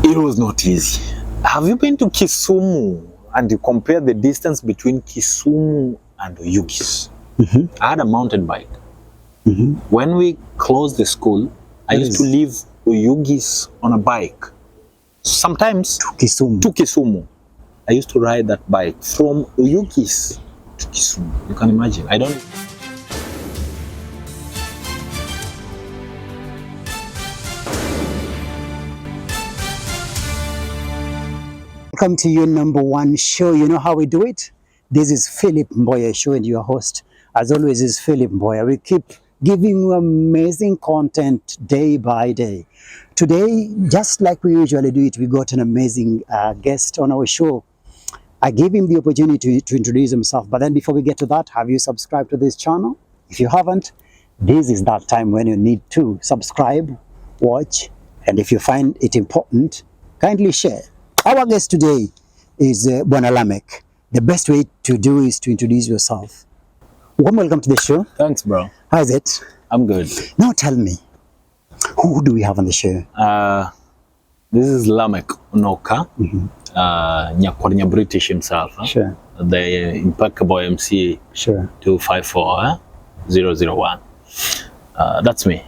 It was not easy. Have you been to Kisumu and you compare the distance between Kisumu and Oyugis? I had a mountain bike. When we closed the school, I used to leave Oyugis on a bike. Sometimes to Kisumu. I used to ride that bike from Oyugis to Kisumu. You can imagine. I don't. Welcome to your number one show. You know how we do it? This is philipmboya show and your host, as always, is philipmboya. We keep giving you amazing content day by day. Today, just like we usually do it, we got an amazing guest on our show. I gave him the opportunity to introduce himself, but then before we get to that, have you subscribed to this channel? If you haven't, this is that time when you need to subscribe, watch, and if you find it important, kindly share. Our guest today is Bwana Lamek. The best way to do is to introduce yourself. Welcome to the show. Thanks, bro. How is it? I'm good. Now tell me, who do we have on the show? This is Lamek Unoka, Nyakwarnya British himself. Sure. The impeccable MC. Sure. 254-001. That's me.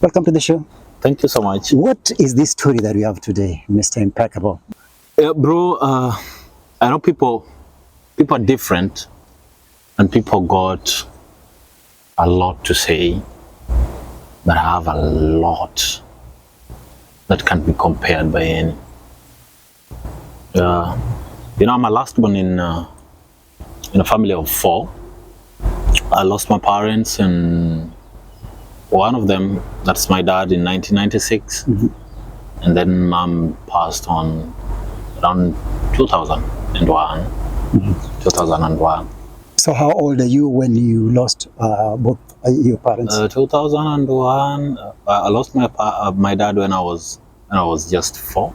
Welcome to the show. Thank you so much. What is this story that we have today, Mr. Impeccable? Bro, I know people are different and people got a lot to say, but I have a lot that can't be compared by any. You know, I'm a last one in a family of 4. I lost my parents, and one of them, that's my dad, in 1996. And then mom passed on around 2001. 2001. So how old are you when you lost both your parents? 2001. I lost my dad when I was just 4.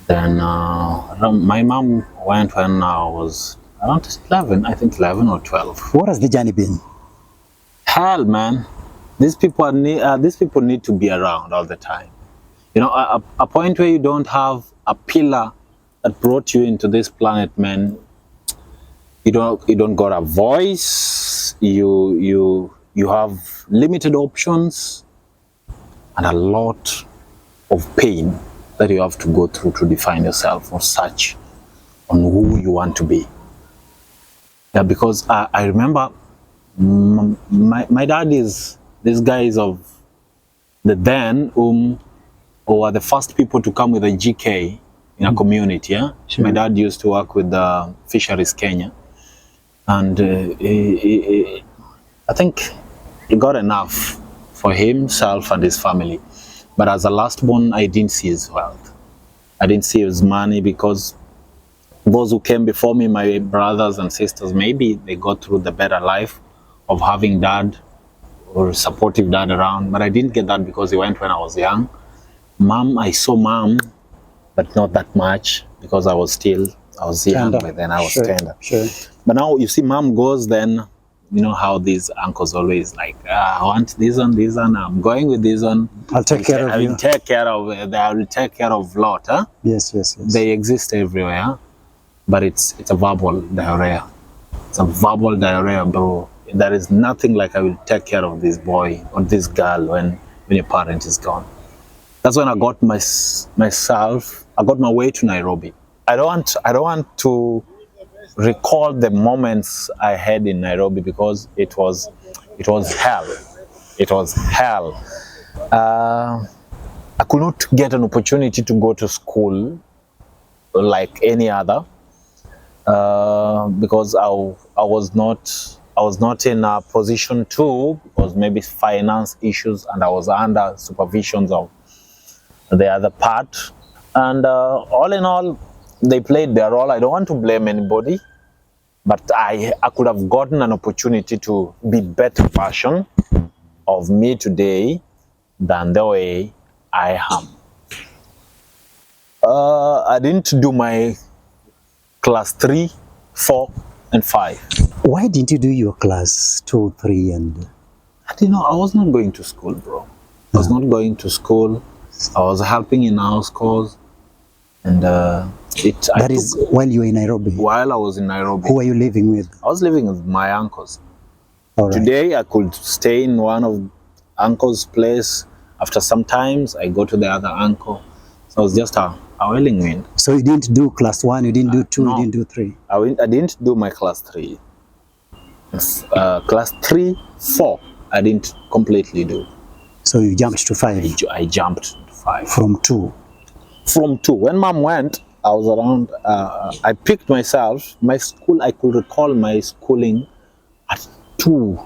Then my mom went when I was around 11. I think 11 or 12. What has the journey been? Hell, man. These people need to be around all the time. You know, a point where you don't have a pillar that brought you into this planet, man. You don't got a voice. You have limited options and a lot of pain that you have to go through to define yourself or search on who you want to be. Yeah, because I remember my dad is these guys of the then who were the first people to come with a GK in a community. Yeah, sure. My dad used to work with the Fisheries Kenya, and I think he got enough for himself and his family. But as a last born, I didn't see his wealth. I didn't see his money, because those who came before me, my brothers and sisters, maybe they got through the better life of having dad or supportive dad around, but I didn't get that because he went when I was young. Mom, I saw mom, but not that much, because I was young, but then I was tender. Sure. But now you see mom goes, then you know how these uncles always like, I want this one, I'm going with this one. I'll take care of you. I will take care of lot. Huh? Yes. They exist everywhere, but it's a verbal diarrhea. It's a verbal diarrhea, bro. There is nothing like I will take care of this boy or this girl when your parent is gone. That's when I got I got my way to Nairobi. I don't want to recall the moments I had in Nairobi, because it was hell. It was hell. I could not get an opportunity to go to school like any other, because I was not in a position to, because maybe finance issues, and I was under supervisions of the other part. And all in all, they played their role. I don't want to blame anybody, but I could have gotten an opportunity to be better version of me today than the way I am. I didn't do my class 3, 4, and 5. Why didn't you do your class 2, 3, and... I was not going to school, bro. I was not going to school. I was helping in house chores, and That is while you were in Nairobi. while I was in Nairobi. Who were you living with? I was living with my uncles. All right. Today I could stay in one of uncle's place. After some times I go to the other uncle. So it was just a whirling wind. So you didn't do class 1, you didn't do 2, no. you didn't do 3. I didn't do my class 3. Class 3, 4 I didn't completely do. So you jumped to 5. I jumped to 5. From 2. From 2. When mom went, I was around, I picked myself. My school, I could recall my schooling at 2.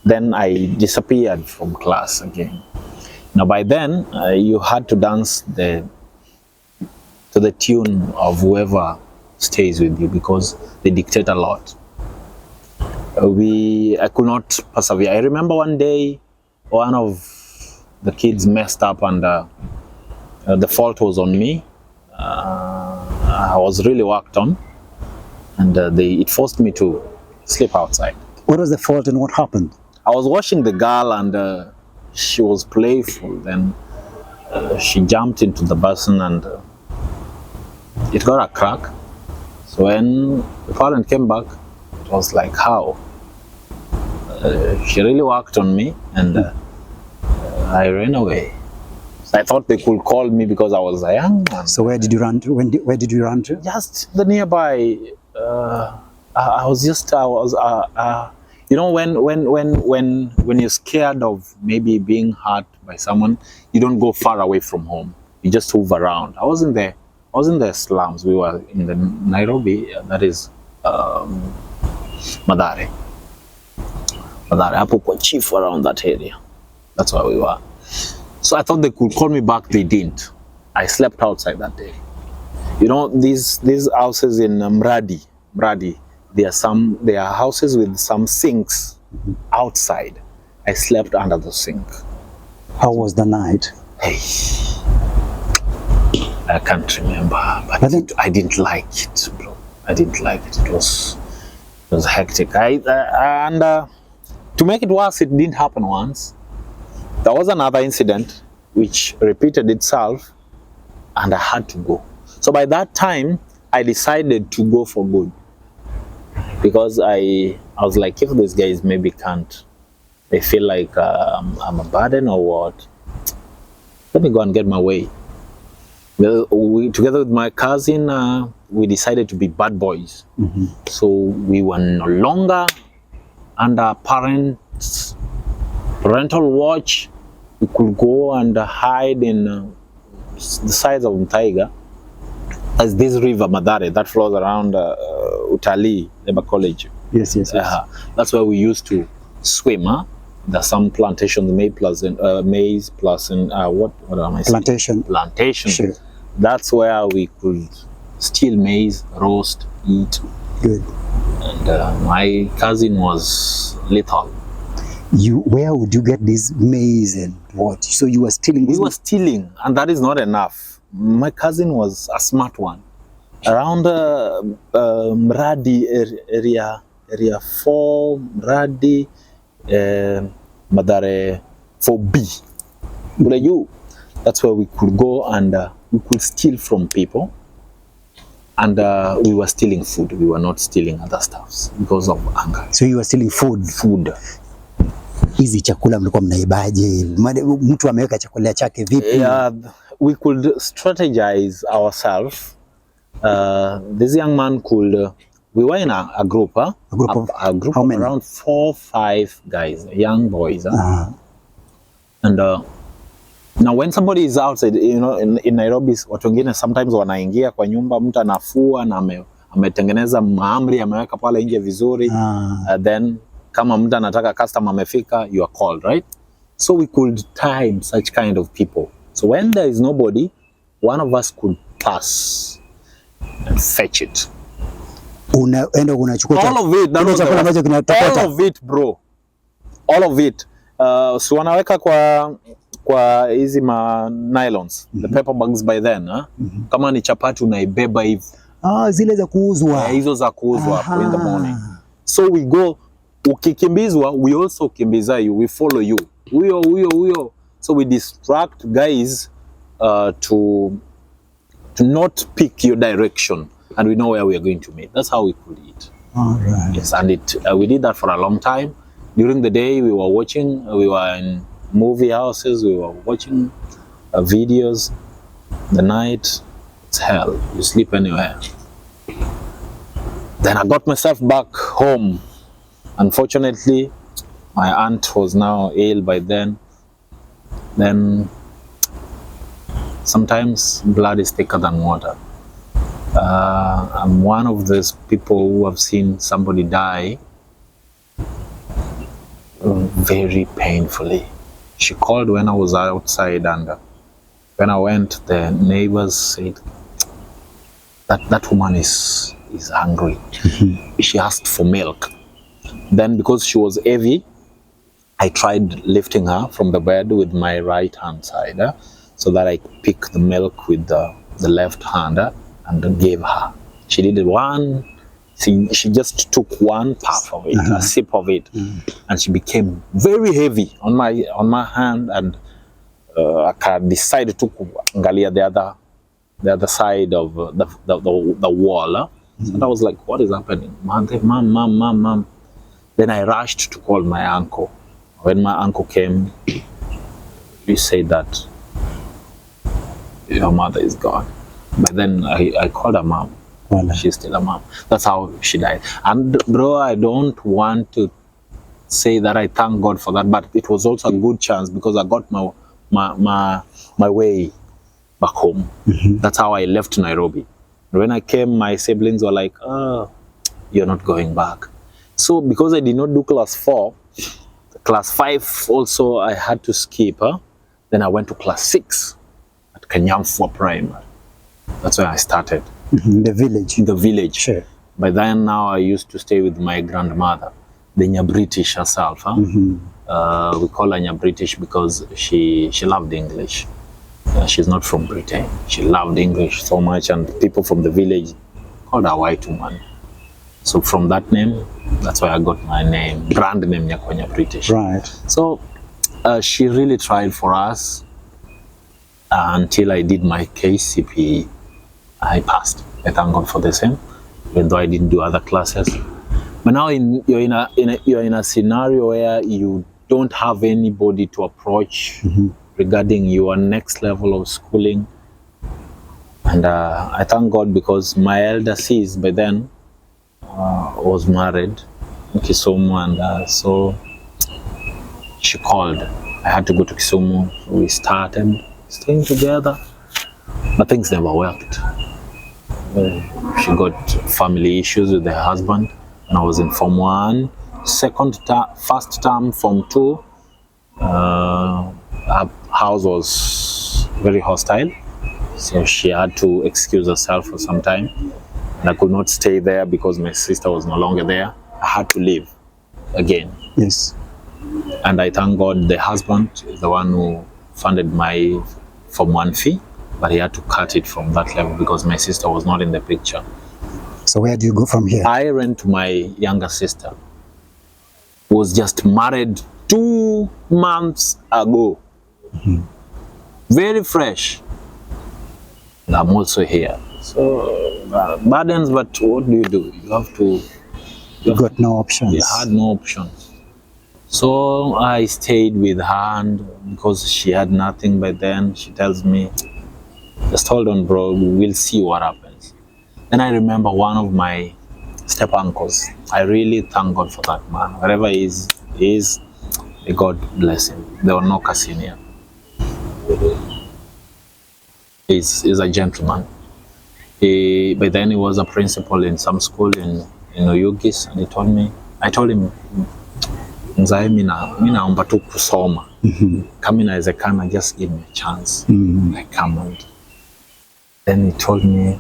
Then I disappeared from class again. Now by then, you had to dance to the tune of whoever stays with you, because they dictate a lot. I could not persevere. I remember one day, one of the kids messed up, and the fault was on me. I was really worked on, and it forced me to sleep outside. What was the fault and what happened? I was watching the girl, and she was playful. Then she jumped into the basin, and it got a crack. So when the parent came back, it was like, how? She really worked on me, and I ran away. So I thought they could call me because I was a young man. So where did you run to? Where did you run to? Just the nearby. You know, when you're scared of maybe being hurt by someone, you don't go far away from home. You just move around. I wasn't there. I was in the slums. We were in the Nairobi, that is Mathare. Mathare, hapo kwa chief, around that area. That's where we were. So I thought they could call me back. They didn't. I slept outside that day. You know, these houses in Mradi, there are houses with some sinks outside. I slept under the sink. How was the night? Hey, I can't remember, but then, I didn't like it, bro. I didn't like it. It was hectic. To make it worse, it didn't happen once. There was another incident which repeated itself, and I had to go. So by that time, I decided to go for good, because I was like, if these guys maybe can't, they feel like I'm a burden or what, let me go and get my way. Well, together with my cousin, we decided to be bad boys. Mm-hmm. So we were no longer under parental watch. We could go and hide in the sides of Mtaiga. As this river Mathare that flows around Utalii Labour College. Yes. That's where we used to swim. There's some plantations, maize plus and what am I saying? Plantation. Sure. That's where we could steal maize, roast, eat. Good. And my cousin was lethal. Where would you get this maize and what? So you were stealing this? We were stealing, and that is not enough. My cousin was a smart one. Around Mradi area 4, Mradi, Mathare 4B. That's where we could go, and we could steal from people. And we were stealing food. We were not stealing other stuffs because of anger. So you were stealing food? Food. Hizi chakula mlikuwa mnaibaje? Mtu ameweka chakula chake vipi? Yeah, we could strategize ourselves. This young man could. We were in a group, huh? A group of of around 4 or 5 guys, young boys. Huh? And now when somebody is outside, you know, in Nairobi, watu wengine sometimes wanaingia kwa nyumba, mtu anafua na ametengeneza mahamri, ameweka pale nje vizuri. Then kama mtu anataka customer amefika, you are called, right? So we could time such kind of people. So when there is nobody, one of us could pass and fetch it. Unaenda unachukua all of it, all of it, bro. All of it. So wanaweka kwa hizi ma nylons, the paper bags by then, kama ni chapati unaibeba hivi. Zile za kuuzwa. Hizo za kuuzwa hapo in the morning. So we go, ukikimbizwa, we also kimbiza you, we follow you. Huyo. So we distract guys to not pick your direction, and we know where we are going to meet. That's how we could eat. All right. Yes, and we did that for a long time. During the day, we were watching. We were in movie houses. We were watching videos. The night, it's hell. You sleep anywhere. Then I got myself back home. Unfortunately, my aunt was now ill by then. Then sometimes blood is thicker than water. I'm one of those people who have seen somebody die very painfully. She called when I was outside, and when I went, the neighbors said that woman is hungry. She asked for milk. Then, because she was heavy, I tried lifting her from the bed with my right hand side, so that I pick the milk with the left hand, and gave her. She did one. She just took one puff of it, a sip of it, and she became very heavy on my hand, and I decided to angalia the other side of the wall. And I was like, what is happening? Mom. Then I rushed to call my uncle. When my uncle came, he said that your mother is gone. But then I called her mom. Voilà. She's still a mom. That's how she died. And bro, I don't want to say that I thank God for that, but it was also a good chance because I got my way back home. That's how I left Nairobi. When I came, my siblings were like, oh, you're not going back. So because I did not do class 4, class 5 also I had to skip. Then I went to class 6 at Kanyamfua Primary. That's where I started. In the village. In the village. Sure. By then now I used to stay with my grandmother, the Nya British herself. We call her Nya British because she loved English. She's not from Britain. She loved English so much, and people from the village called her white woman. So from that name, that's why I got my name, brand name Nya British. Right. So she really tried for us until I did my KCPE. I passed. I thank God for the same, even though I didn't do other classes. But now you're in a scenario where you don't have anybody to approach regarding your next level of schooling. And I thank God because my elder sis by then was married in Kisumu, and so she called. I had to go to Kisumu. We started staying together, but things never worked. She got family issues with her husband when I was in Form 1. First term, Form 2, our house was very hostile, so she had to excuse herself for some time, and I could not stay there because my sister was no longer there. I had to leave again. Yes. And I thank God the husband is the one who funded my Form 1 fee, but he had to cut it from that level because my sister was not in the picture. So where do you go from here? I ran to my younger sister, who was just married 2 months ago. Very fresh. And I'm also here. So burdens, but what do? You have to. You got no options. You had no options. So I stayed with her, and because she had nothing by then, she tells me, just hold on, bro, we'll see what happens. Then I remember one of my step uncles. I really thank God for that man. Wherever he is, may God bless him. There were no Cassinia. He's a gentleman. By then he was a principal in some school in Oyugis, and I told him, Mzai, mina naomba tu kusoma. Kama inawezekana, just give me a chance. I come and then he told me,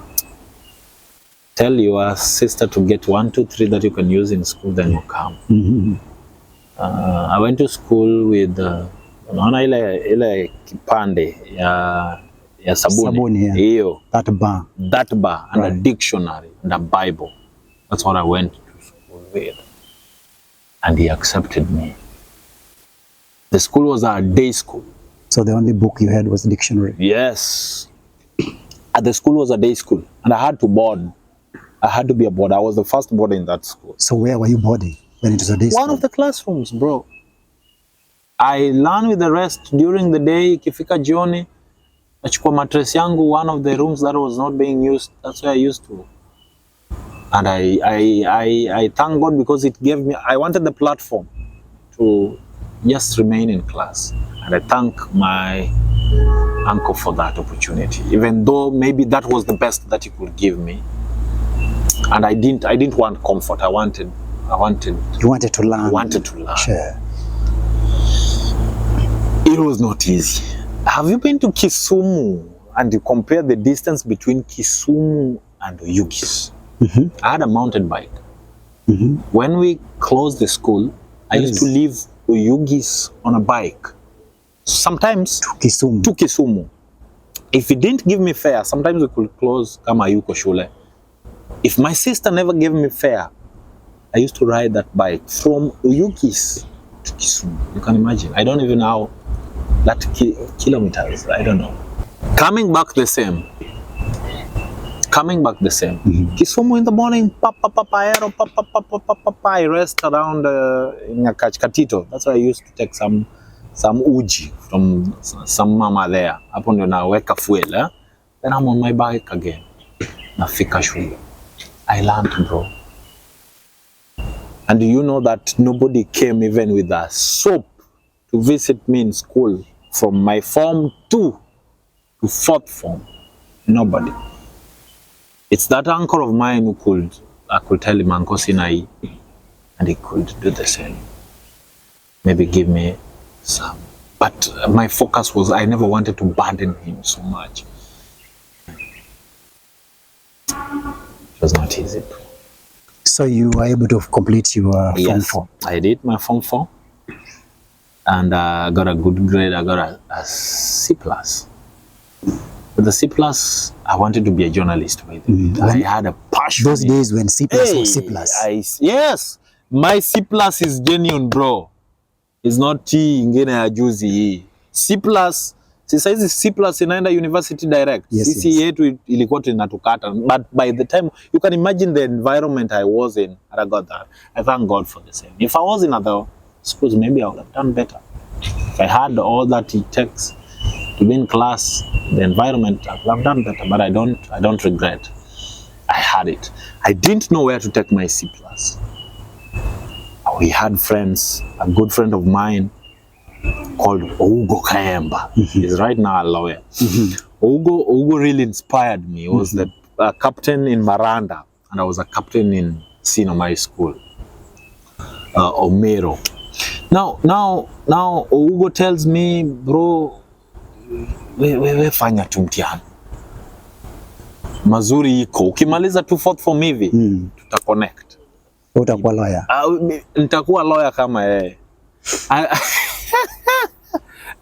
tell your sister to get 1, 2, 3 that you can use in school, then you come. I went to school with unaona ile kipande ya sabuni hiyo, that bar and right. A dictionary and a Bible. That's what I went to school with, and he accepted me. The school was a day school. So the only book you had was dictionary. Yes. At the school was a day school, and I had to board. I had to be a boarder. I was the first boarder in that school. So where were you boarding when it was a day school? One of the classrooms, bro. I learned with the rest during the day. Ikifika jioni, nachukua mattress yangu, one of the rooms that was not being used. That's where I used to. And I thank God because it gave me, I wanted the platform to just remain in class. And I thank my uncle for that opportunity, even though maybe that was the best that he could give me. And I didn't want comfort. You wanted to learn. I wanted to learn. Sure. It was not easy. Have you been to Kisumu and you compare the distance between Kisumu and Oyugis? I had a mountain bike. When we closed the school, I used to leave Oyugis on a bike. Sometimes to Kisumu. If he didn't give me fare, sometimes we could close kama yuko shule. If my sister never gave me fare, I used to ride that bike from Oyugis to Kisumu. You can imagine. I don't even know that kilometers. I don't know. Coming back the same. Kisumu in the morning, I rest around Nyakachkatito. That's why I used to take some uji from some mama there. Hapo ndio naweka fuel, eh? Then I'm on my bike again. Nafika shule. I learned, bro. And you know that nobody came even with a soap to visit me in school from my form 2 to 4th form. Nobody. It's that uncle of mine who I could tell him, Uncle Sinai, and he could do the same. Maybe give me some. But my focus was I never wanted to burden him so much. It was not easy. So you were able to complete your Form 4? I did my Form 4. And I got a good grade. I got a C+. With the C+, I wanted to be a journalist. I had a passion. Those days when C+ was C+. Yes. My C+ is genuine, bro. It's not T ingine ya juzi. C+, sasa hizi C+ inaenda university direct. Sisi yetu ilikuwa tunatukata. But by the time, you can imagine the environment I was in, and I got that. I thank God for the same. If I was in other schools, maybe I would have done better. If I had all that it takes to be in class, the environment, I would have done better. But I don't regret. I had it. I didn't know where to take my C+. We had friends, a good friend of mine called Ougo Kayemba. He's right now a lawyer. Ougo really inspired me. He was the captain in Maranda, and I was a captain in Sinomai School, Omero. Now Ougo tells me, bro, we fanya tu mtihani. Mazuri iko. Ukimaliza tu 4th form hivi, tuta connect. Utakuwa lawyer. Nitakuwa lawyer kama yeye.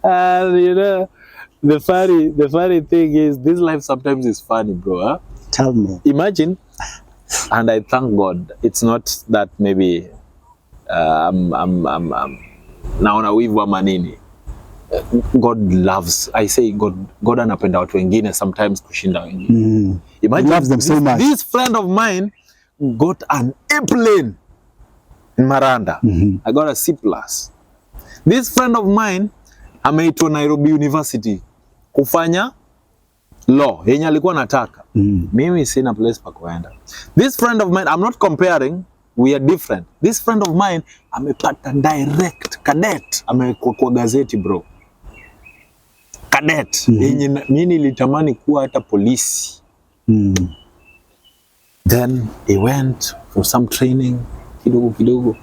You know, the funny thing is, this life sometimes is funny, bro. Huh? Tell me. Imagine, and I thank God. It's not that maybe naona wivu ama nini. God loves. I say God anapenda watu wengine sometimes kushinda wengine. Imagine, he loves them so much. This friend of mine got an airplane in Maranda. I got a C+. This friend of mine ameitwa Nairobi University kufanya law yenye alikuwa nataka. Mimi sina place pa kuenda. This friend of mine, I'm not comparing, we are different. This friend of mine amepata direct cadet, amekuwa kwa gazeti, bro. Cadet yenye mimi nilitamani kuwa hata polisi. Then he went for some training, kidogo.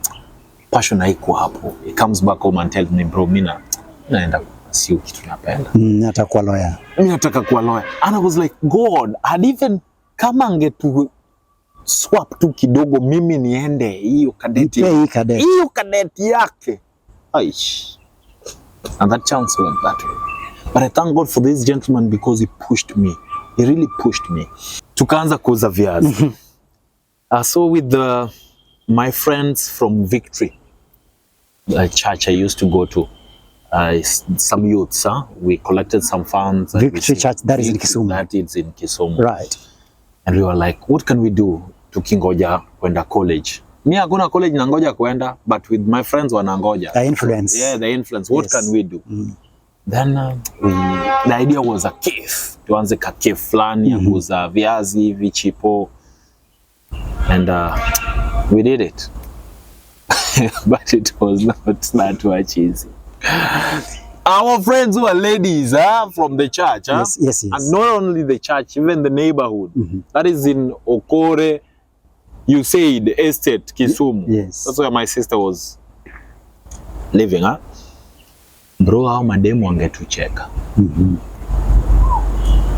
Passion haikuwa hapo. He comes back home and tells me, bro, mina naenda sio kitu napenda. Nataka lawyer. Mimi nataka kuwa lawyer. And I was like, God, had even kama angetu swap tu kidogo mimi niende hiyo kadeti. Hiyo kadeti yake. Aish. And that chance went that way. But I thank God for this gentleman because he pushed me. He really pushed me. Tukaanza kuuza viazi. So with my friends from Victory, the church I used to go to, some youths. We collected some funds. Victory Church, that is in Kisumu. That is in Kisumu. Right. And we were like, what can we do tukingoja kwenda college? Mi hakuna college nangoja kwenda, but with my friends wanangoja. The influence. So, yeah, the influence. What can we do? Then the idea was a cave. Tuanze ka cave flani ya kuuza viazi, vichipo. And we did it. But it was not that much easy. Our friends who are ladies from the church. Yes. And not only the church, even the neighborhood. That is in Okore, you said, Estate, Kisumu. Yes. That's where my sister was living. Bro, hao mademu wangetucheka.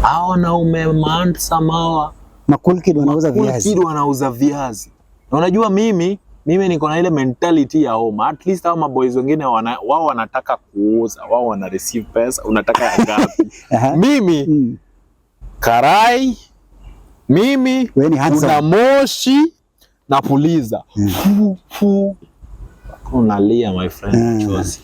Hao wanaume handsome hawa. Cool kid wanauza viazi. Cool kid wanauza viazi. Na unajua mimi niko na ile mentality ya home. At least hao maboys wengine wao wanataka kuuza, wao wana receive pesa, unataka ya ngapi? Mimi karai, mimi una moshi na puliza. Unalia my friend chozi.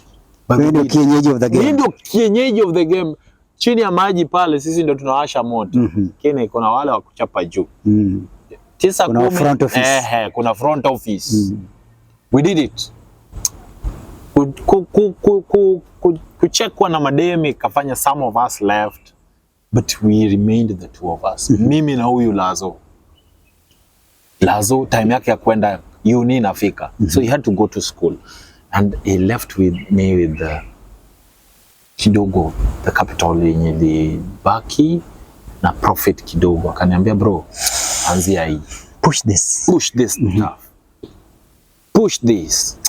Wewe ndio kienyeji of the game. Ndio kienyeji of the game. Chini ya maji pale sisi ndio tunawasha moto. Kile kuna wale wa kuchapa juu. 9:10 front office. Kuna front office. We did it. Kuchekwa na mademi kafanya some of us left, but we remained the two of us. Mimi na huyu Lazo time yake ya kwenda uni nafika. So he had to go to school and he left with me with the kidogo, the capital yenye libaki na profit kidogo. Akaniambia bro, anzia hii. Push this stuff. Push this.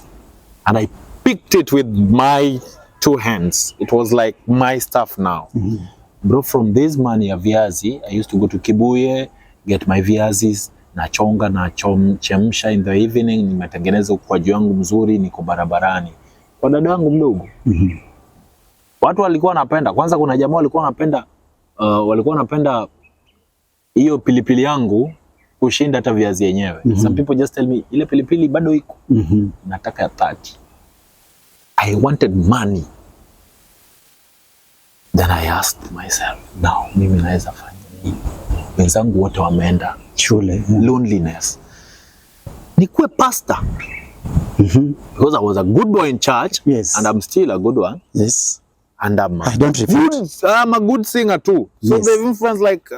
And I picked it with my two hands. It was like my stuff now. Bro, from this money ya viazi, I used to go to Kibuye, get my viazis, nachonga na chemsha in the evening, nimetengeneza ukwaju wangu mzuri, niko barabarani. Kwa dada wangu mdogo. Watu walikuwa wanapenda, kwanza kuna jamaa walikuwa wanapenda hiyo pilipili yangu kushinda hata viazi yenyewe. Some people just tell me, ile pilipili bado iko. Nataka ya 30. I wanted money. Then I asked myself, now mimi naweza fanya nini? Wenzangu wote wameenda shule. Loneliness. Nikuwe pastor. Because I was a good boy in church. Yes. And I'm still a good one. Yes. And I don't refute. I'm a good singer too. So yes. they've influenced like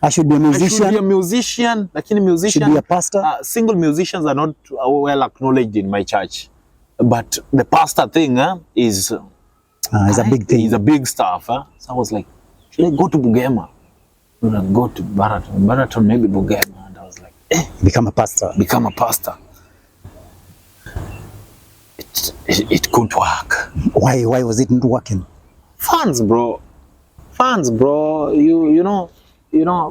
I should be a musician. I should be a musician. Lakini musician. Should be a pastor. Single musicians are not well acknowledged in my church. But the pastor thing is a big thing. It's a big stuff. So I was like, should I go to Bugema? Should I go to Baraton? Baraton, maybe Bugema. And I was like, become a pastor. Become a pastor. It couldn't work. Why was it not working? Fans, bro. You know,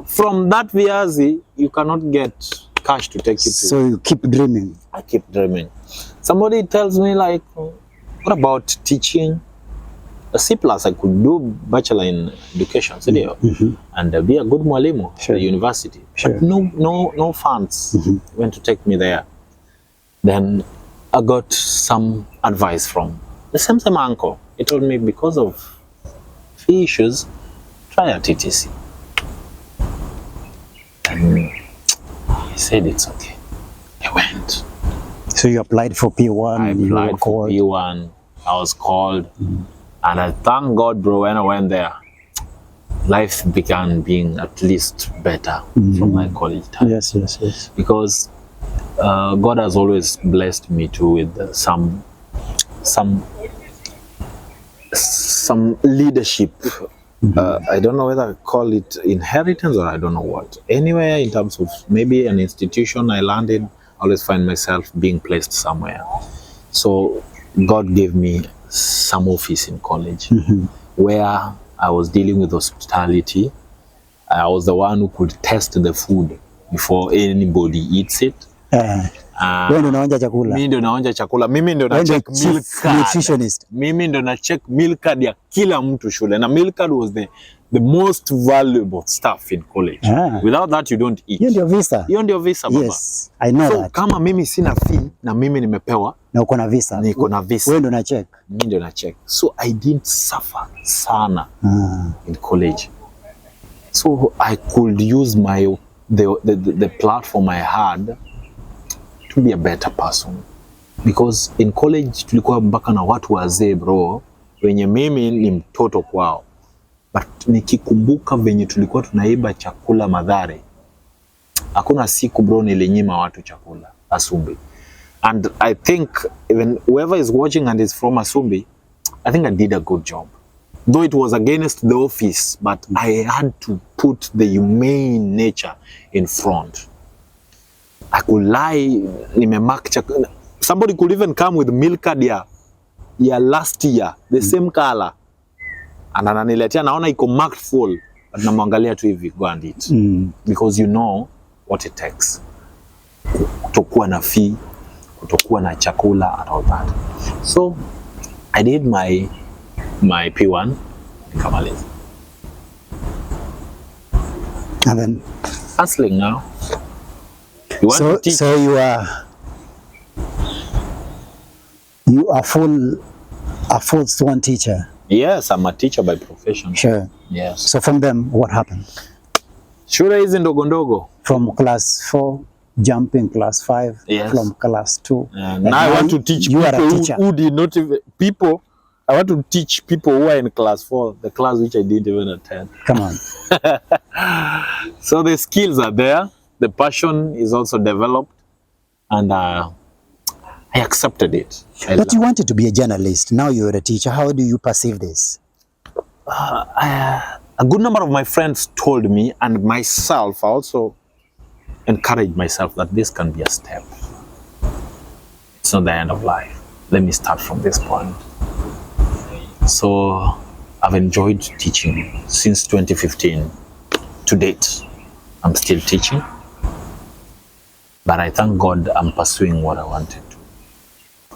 from that viazi, you cannot get cash to take you to. So you keep dreaming. I keep dreaming. Somebody tells me like, what about teaching? A C+, I could do bachelor in education, and be a good mwalimu at the university. Sure. But no funds went to take me there. Then I got some advice from the same uncle. He told me because of fee issues, try at TTC. And he said it's okay. I went. So you applied for P1? I applied for P1. I was called. And I thank God, bro, when I went there, life began being at least better from my college time. Yes. Because God has always blessed me too with some leadership. I don't know whether I call it inheritance or I don't know what. Anywhere in terms of maybe an institution I landed, I always find myself being placed somewhere. So God gave me some office in college where I was dealing with hospitality. I was the one who could test the food before anybody eats it. Wewe ndio unaonja chakula. Mimi ndio naonja chakula. Mimi ndio na Wewe ndio check milk chief card. nutritionist. Mimi ndio na check milk card ya kila mtu shule. Na milk card was the most valuable stuff in college. Without that you don't eat. Hiyo ndio visa. Hiyo ndio visa baba. Yes, I know So that. kama mimi sina fee na mimi nimepewa Na uko na visa. niko na visa. Wewe ndio una check. Mimi ndio na check. So I didn't suffer sana in college. So I could use the platform I had to be a better person. Because in college tulikuwa mpaka na watu wazee bro, wenye mimi ni mtoto kwao. But nikikumbuka venye tulikuwa tunaiba chakula Mathare, hakuna siku bro nilinyima watu chakula Asumbi. And I think even whoever is watching and is from Asumbi, I think I did a good job. Though it was against the office, but I had to put the humane nature in front. I could lie, nimemark chakula. Somebody could even come with milk card ya last year, the same color. And ananiletea naona iko marked full, but namwangalia tu hivi, go and eat. Because you know what it takes. Kutokuwa na fee, kutokuwa na chakula and all that. So I did my P1 nikamaliza. And then Hustling now. You want to teach? So you are full sworn teacher. Yes, I'm a teacher by profession. Sure. Yes. So from them, what happened? Shule hizi ndogo ndogo. From class 4, jumping class 5, Yes. from class 2. Now I want to teach you are a people teacher. who did not even, I want to teach people who are in class 4, the class which I didn't even attend. Come on. So the skills are there, the passion is also developed, and I accepted it. But you wanted to be a journalist. Now you're a teacher. How do you perceive this? A good number of my friends told me, and myself, I also encouraged myself that this can be a step. It's not the end of life. Let me start from this point. So I've enjoyed teaching since 2015 to date. I'm still teaching, but I thank God I'm pursuing what I wanted to.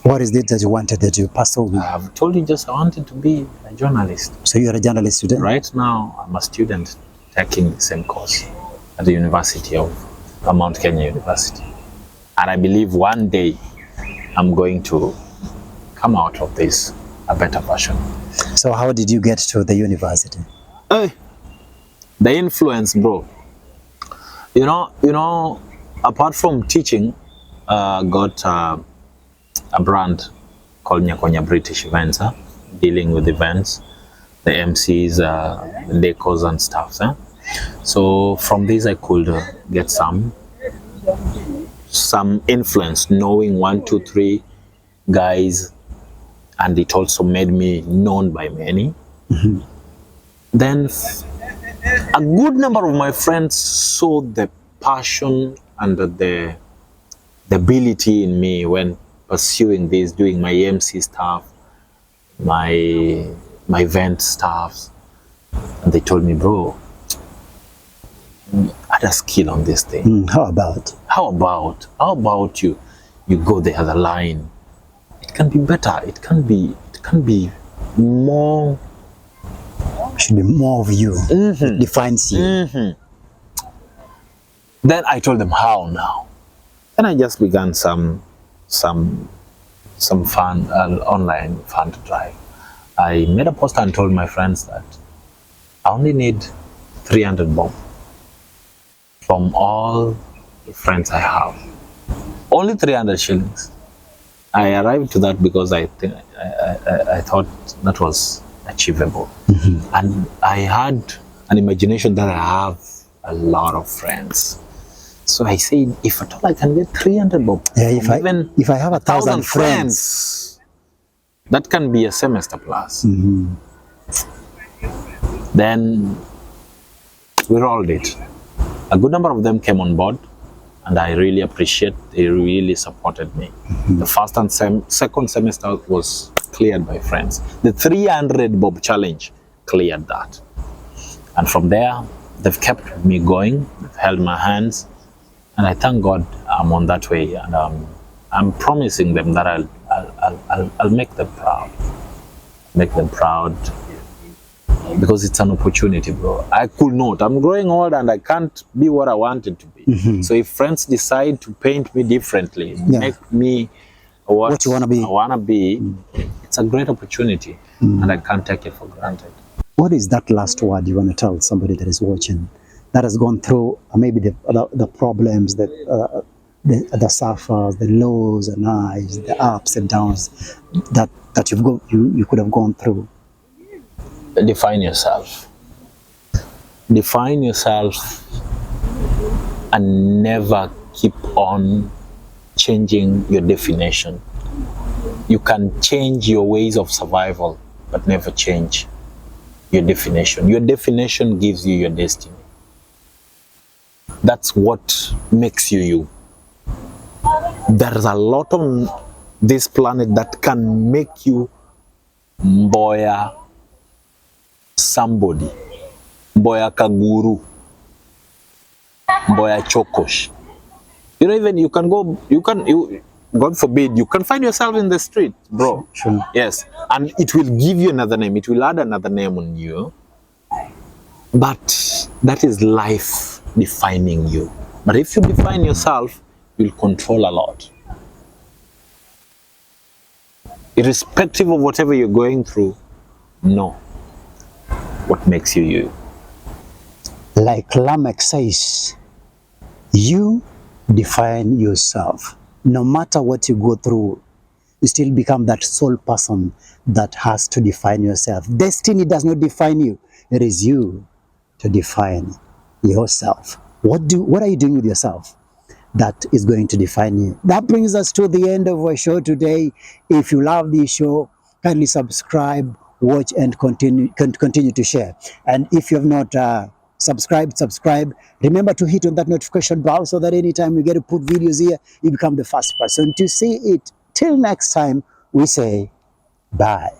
What is it that you wanted that you pursue? I've told you just I wanted to be a journalist. So you're a journalist today? Right now, I'm a student taking the same course at the University of Mount Kenya University. And I believe one day I'm going to come out of this a better version. So how did you get to the university? The influence, bro. You know, apart from teaching, got a brand called Nyakonya British Events, dealing with events, the MCs, the decors and stuff. So from this I could get some influence, knowing 1, 2, 3 guys, and it also made me known by many. Then a good number of my friends saw the passion and the ability in me when pursuing this, doing my MC stuff, my event stuff, and they told me, bro, add a skill on this thing. How about you go the other line? It can be better. It can be more. Should be more of you. It defines you. Then I told them how now. Then I just began some fun online fun to drive. I made a poster and told my friends that I only need 300 bob from all the friends I have. Only 300 shillings. I arrived to that because I thought that was achievable. And I had an imagination that I have a lot of friends. So I said, if at all I can get 300 bob, If I have 1,000 friends, that can be a semester plus. Then we rolled it. A good number of them came on board, and I really appreciate. They really supported me. The first and second semester was cleared by friends. The 300 bob challenge cleared that, and from there they've kept me going. They've held my hands. And I thank God I'm on that way, and I'm promising them that I'll make them proud. Make them proud, because it's an opportunity, bro. I could not. I'm growing old and I can't be what I wanted to be. So if friends decide to paint me differently, make me what you want to be, it's a great opportunity, and I can't take it for granted. What is that last word you want to tell somebody that is watching, that has gone through maybe the problems, the suffers, the lows and highs, the ups and downs that you could have gone through? Define yourself. Define yourself, and never keep on changing your definition. You can change your ways of survival, but never change your definition. Your definition gives you your destiny. That's what makes you you. There's a lot on this planet that can make you Mboya somebody, Mboya Kaguru, Mboya Chokosh. God forbid, you can find yourself in the street, bro. Sure. Yes, and it will give you another name. It will add another name on you. But that is life defining you. But if you define yourself, you'll control a lot. Irrespective of whatever you're going through, know what makes you you. Like Lamech says, you define yourself. No matter what you go through, you still become that sole person that has to define yourself. Destiny does not define you. It is you to define yourself. What are you doing with yourself that is going to define you? That brings us to the end of our show today. If you love this show, kindly subscribe, watch, and continue to share. And if you have not subscribe. Remember to hit on that notification bell so that anytime we get to put videos here, you become the first person to see it. Till next time, we say bye.